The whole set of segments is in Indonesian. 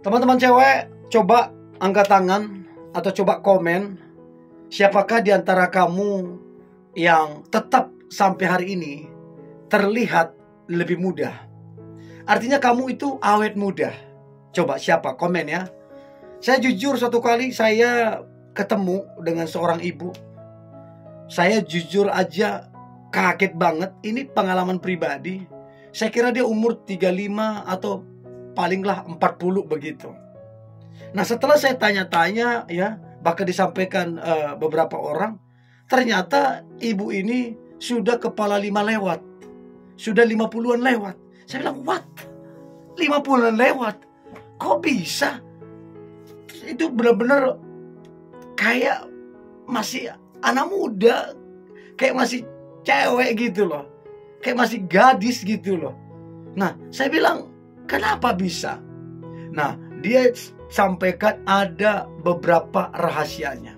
Teman-teman cewek, coba angkat tangan atau coba komen, siapakah di antara kamu yang tetap sampai hari ini terlihat lebih muda? Artinya kamu itu awet muda. Coba siapa? Komen ya. Saya jujur, suatu kali saya ketemu dengan seorang ibu. Saya jujur aja kaget banget. Ini pengalaman pribadi. Saya kira dia umur 35 atau palinglah 40 begitu. Nah, setelah saya tanya-tanya ya, bahkan disampaikan beberapa orang, ternyata ibu ini sudah kepala 5 lewat. Sudah 50-an lewat. Saya bilang, what? 50-an lewat? Kok bisa? Itu benar-benar kayak masih anak muda, kayak masih cewek gitu loh, kayak masih gadis gitu loh. Nah, saya bilang, kenapa bisa? Nah, dia sampaikan ada beberapa rahasianya.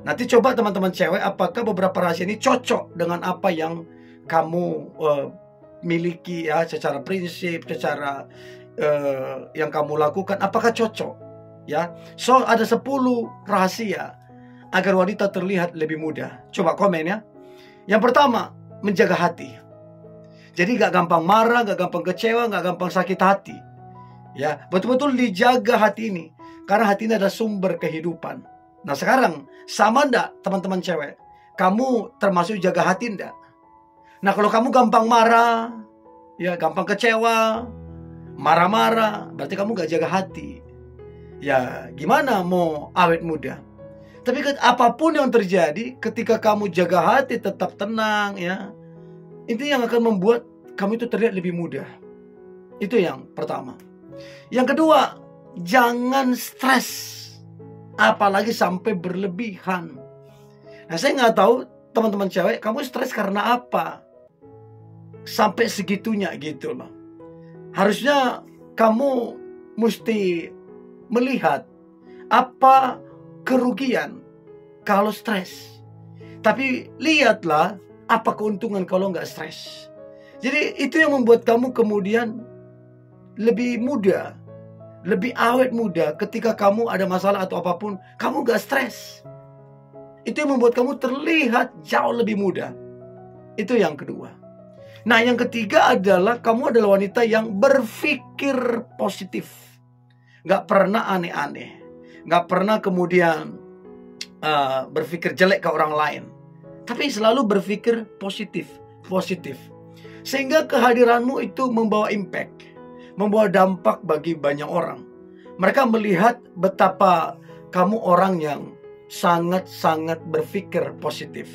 Nanti coba teman-teman cewek, apakah beberapa rahasia ini cocok dengan apa yang kamu miliki ya, secara prinsip, secara yang kamu lakukan, apakah cocok? Ya, so ada 10 rahasia agar wanita terlihat lebih muda. Coba komen ya. Yang pertama, menjaga hati. Jadi gak gampang marah, gak gampang kecewa, gak gampang sakit hati. Ya, betul-betul dijaga hati ini, karena hati ini adalah sumber kehidupan. Nah sekarang, sama ndak teman-teman cewek? Kamu termasuk jaga hati ndak? Nah kalau kamu gampang marah, ya gampang kecewa, marah-marah, berarti kamu gak jaga hati. Ya gimana mau awet muda? Tapi apapun yang terjadi, ketika kamu jaga hati tetap tenang ya, itu yang akan membuat kamu itu terlihat lebih muda. Itu yang pertama. Yang kedua, jangan stres, apalagi sampai berlebihan. Nah saya nggak tahu teman-teman cewek, kamu stres karena apa sampai segitunya gitu loh. Harusnya kamu mesti melihat apa kerugian kalau stres. Tapi lihatlah apa keuntungan kalau nggak stres. Jadi itu yang membuat kamu kemudian lebih muda, lebih awet muda. Ketika kamu ada masalah atau apapun, kamu nggak stres. Itu yang membuat kamu terlihat jauh lebih muda. Itu yang kedua. Nah yang ketiga adalah kamu adalah wanita yang berpikir positif. Gak pernah aneh-aneh, gak pernah kemudian berpikir jelek ke orang lain, tapi selalu berpikir positif. Sehingga kehadiranmu itu membawa impact, membawa dampak bagi banyak orang. Mereka melihat betapa kamu orang yang sangat-sangat berpikir positif.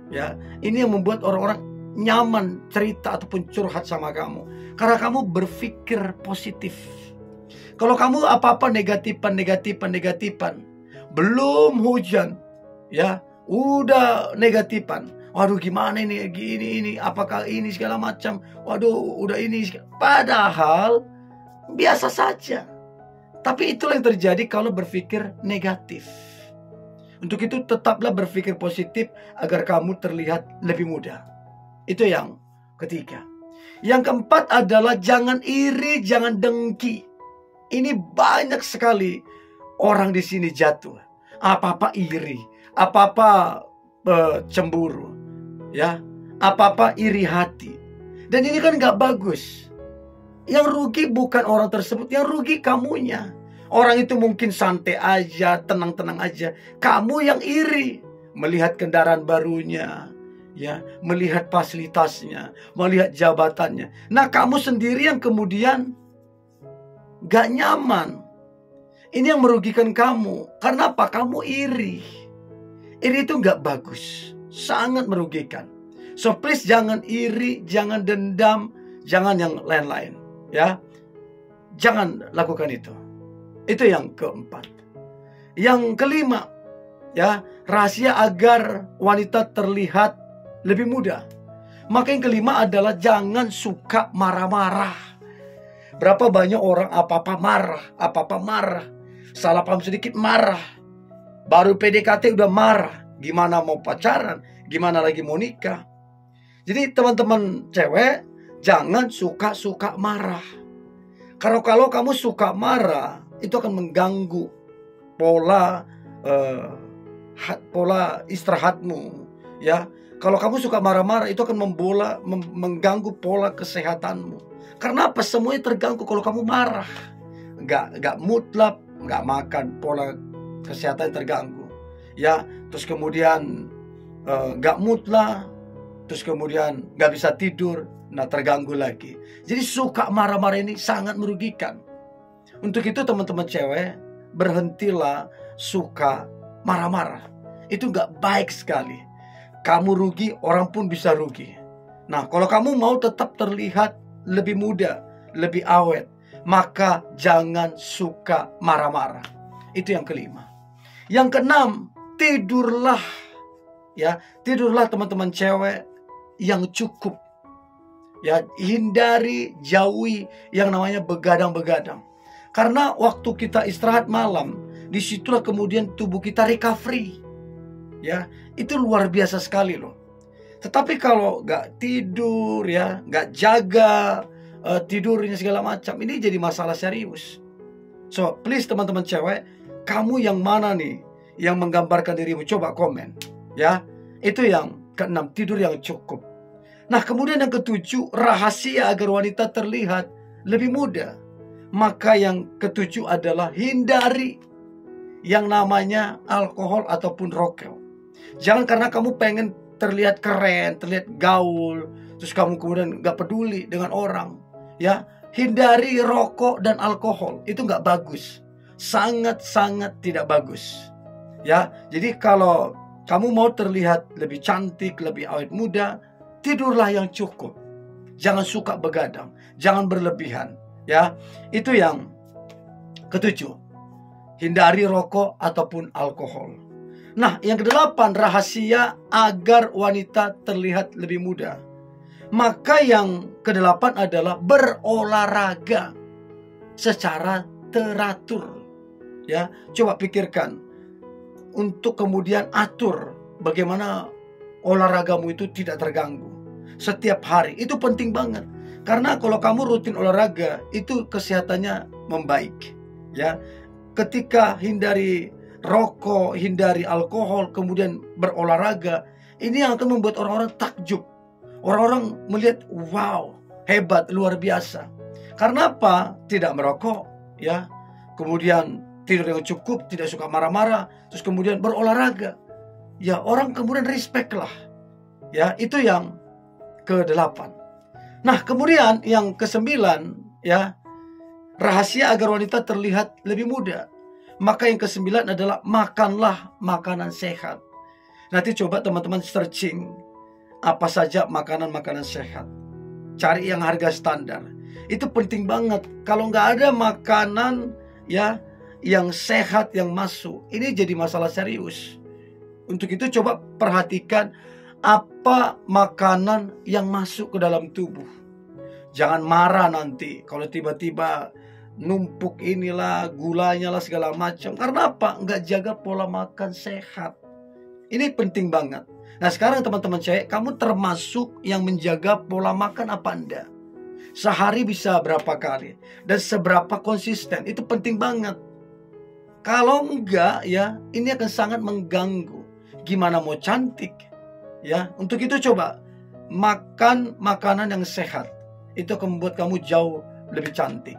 Ya, ini yang membuat orang-orang nyaman cerita ataupun curhat sama kamu, karena kamu berpikir positif. Kalau kamu apa-apa negatifan, belum hujan, ya, udah negatifan. Waduh gimana ini, gini, apakah ini segala macam. Waduh udah ini. Padahal biasa saja. Tapi itulah yang terjadi kalau berpikir negatif. Untuk itu tetaplah berpikir positif agar kamu terlihat lebih muda. Itu yang ketiga. Yang keempat adalah jangan iri, jangan dengki. Ini banyak sekali orang di sini jatuh. Apa-apa iri, apa-apa cemburu, ya, apa-apa iri hati. Dan ini kan gak bagus. Yang rugi bukan orang tersebut, yang rugi kamunya. Orang itu mungkin santai aja, tenang-tenang aja. Kamu yang iri, melihat kendaraan barunya, ya, melihat fasilitasnya, melihat jabatannya. Nah kamu sendiri yang kemudian gak nyaman. Ini yang merugikan kamu. Karena apa? Kamu iri. Iri itu gak bagus, sangat merugikan. So please jangan iri, jangan dendam, jangan yang lain-lain, ya. Jangan lakukan itu. Itu yang keempat. Yang kelima, ya, rahasia agar wanita terlihat lebih muda. Maka yang kelima adalah jangan suka marah-marah. Berapa banyak orang apa-apa marah, salah paham sedikit marah, baru PDKT udah marah, gimana mau pacaran, gimana lagi mau nikah. Jadi teman-teman cewek, jangan suka-suka marah. Kalau kamu suka marah, itu akan mengganggu pola pola istirahatmu, ya. Kalau kamu suka marah-marah, itu akan mengganggu pola kesehatanmu. Karena apa? Semuanya terganggu kalau kamu marah. Nggak mutlak, nggak makan, pola kesehatan terganggu, ya. Terus kemudian nggak mutlak, terus kemudian nggak bisa tidur, nah terganggu lagi. Jadi suka marah-marah ini sangat merugikan. Untuk itu teman-teman cewek, berhentilah suka marah-marah. Itu nggak baik sekali. Kamu rugi, orang pun bisa rugi. Nah, kalau kamu mau tetap terlihat lebih muda, lebih awet, maka jangan suka marah-marah. Itu yang kelima. Yang keenam, tidurlah. Ya, tidurlah teman-teman cewek yang cukup. Ya, hindari, jauhi yang namanya begadang-begadang. Karena waktu kita istirahat malam, disitulah kemudian tubuh kita recovery. Ya, itu luar biasa sekali loh. Tetapi kalau nggak tidur, ya, nggak jaga tidurnya segala macam, ini jadi masalah serius. So, please teman-teman cewek, kamu yang mana nih yang menggambarkan dirimu? Coba komen, ya. Itu yang keenam, tidur yang cukup. Nah, kemudian yang ketujuh, rahasia agar wanita terlihat lebih muda. Maka yang ketujuh adalah hindari yang namanya alkohol ataupun rokok. Jangan karena kamu pengen terlihat keren, terlihat gaul, terus kamu kemudian gak peduli dengan orang, ya. Hindari rokok dan alkohol. Itu gak bagus. Sangat-sangat tidak bagus, ya. Jadi kalau kamu mau terlihat lebih cantik, lebih awet muda, tidurlah yang cukup. Jangan suka begadang, jangan berlebihan, ya. Itu yang ketujuh. Hindari rokok ataupun alkohol. Nah, yang kedelapan, rahasia agar wanita terlihat lebih muda. Maka yang kedelapan adalah berolahraga secara teratur. Ya, coba pikirkan untuk kemudian atur bagaimana olahragamu itu tidak terganggu setiap hari. Itu penting banget. Karena kalau kamu rutin olahraga, itu kesehatannya membaik, ya. Ketika hindari rokok, hindari alkohol, kemudian berolahraga, ini yang akan membuat orang-orang takjub. Orang-orang melihat, wow, hebat, luar biasa. Karena apa? Tidak merokok, ya. Kemudian tidur yang cukup, tidak suka marah-marah, terus kemudian berolahraga. Ya, orang kemudian respect lah. Ya, itu yang ke-8. Nah, kemudian yang ke-9, ya, rahasia agar wanita terlihat lebih muda. Maka yang ke-9 adalah makanlah makanan sehat. Nanti coba teman-teman searching apa saja makanan-makanan sehat. Cari yang harga standar. Itu penting banget. Kalau nggak ada makanan, ya, yang sehat yang masuk, ini jadi masalah serius. Untuk itu coba perhatikan apa makanan yang masuk ke dalam tubuh. Jangan marah nanti kalau tiba-tiba numpuk inilah, gulanya lah, segala macam. Karena apa? Nggak jaga pola makan sehat. Ini penting banget. Nah, sekarang teman-teman cewek, kamu termasuk yang menjaga pola makan apa enggak? Sehari bisa berapa kali? Dan seberapa konsisten? Itu penting banget. Kalau enggak, ya, ini akan sangat mengganggu. Gimana mau cantik? Ya, untuk itu coba makan makanan yang sehat. Itu akan membuat kamu jauh lebih cantik.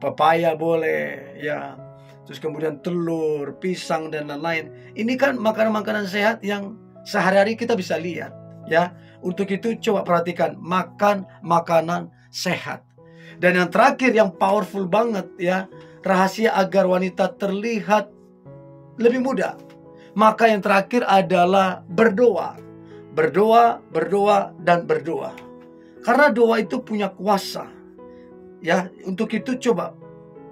Pepaya boleh, ya. Terus kemudian telur, pisang dan lain-lain. Ini kan makanan-makanan sehat yang sehari-hari kita bisa lihat, ya. Untuk itu coba perhatikan, makan makanan sehat. Dan yang terakhir yang powerful banget, ya, rahasia agar wanita terlihat lebih muda. Maka yang terakhir adalah berdoa. Berdoa, berdoa, dan berdoa. Karena doa itu punya kuasa. Ya, untuk itu coba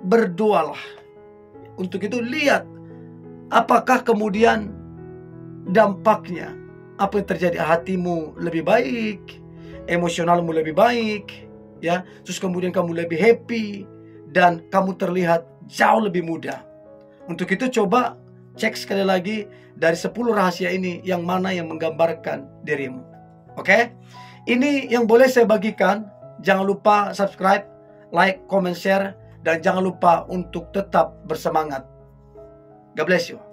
berdoalah. Untuk itu lihat apakah kemudian dampaknya, apa yang terjadi, hatimu lebih baik, emosionalmu lebih baik, ya. Terus kemudian kamu lebih happy dan kamu terlihat jauh lebih muda. Untuk itu coba cek sekali lagi dari 10 rahasia ini yang mana yang menggambarkan dirimu. Oke? Ini yang boleh saya bagikan. Jangan lupa subscribe like, comment, share, dan jangan lupa untuk tetap bersemangat. God bless you.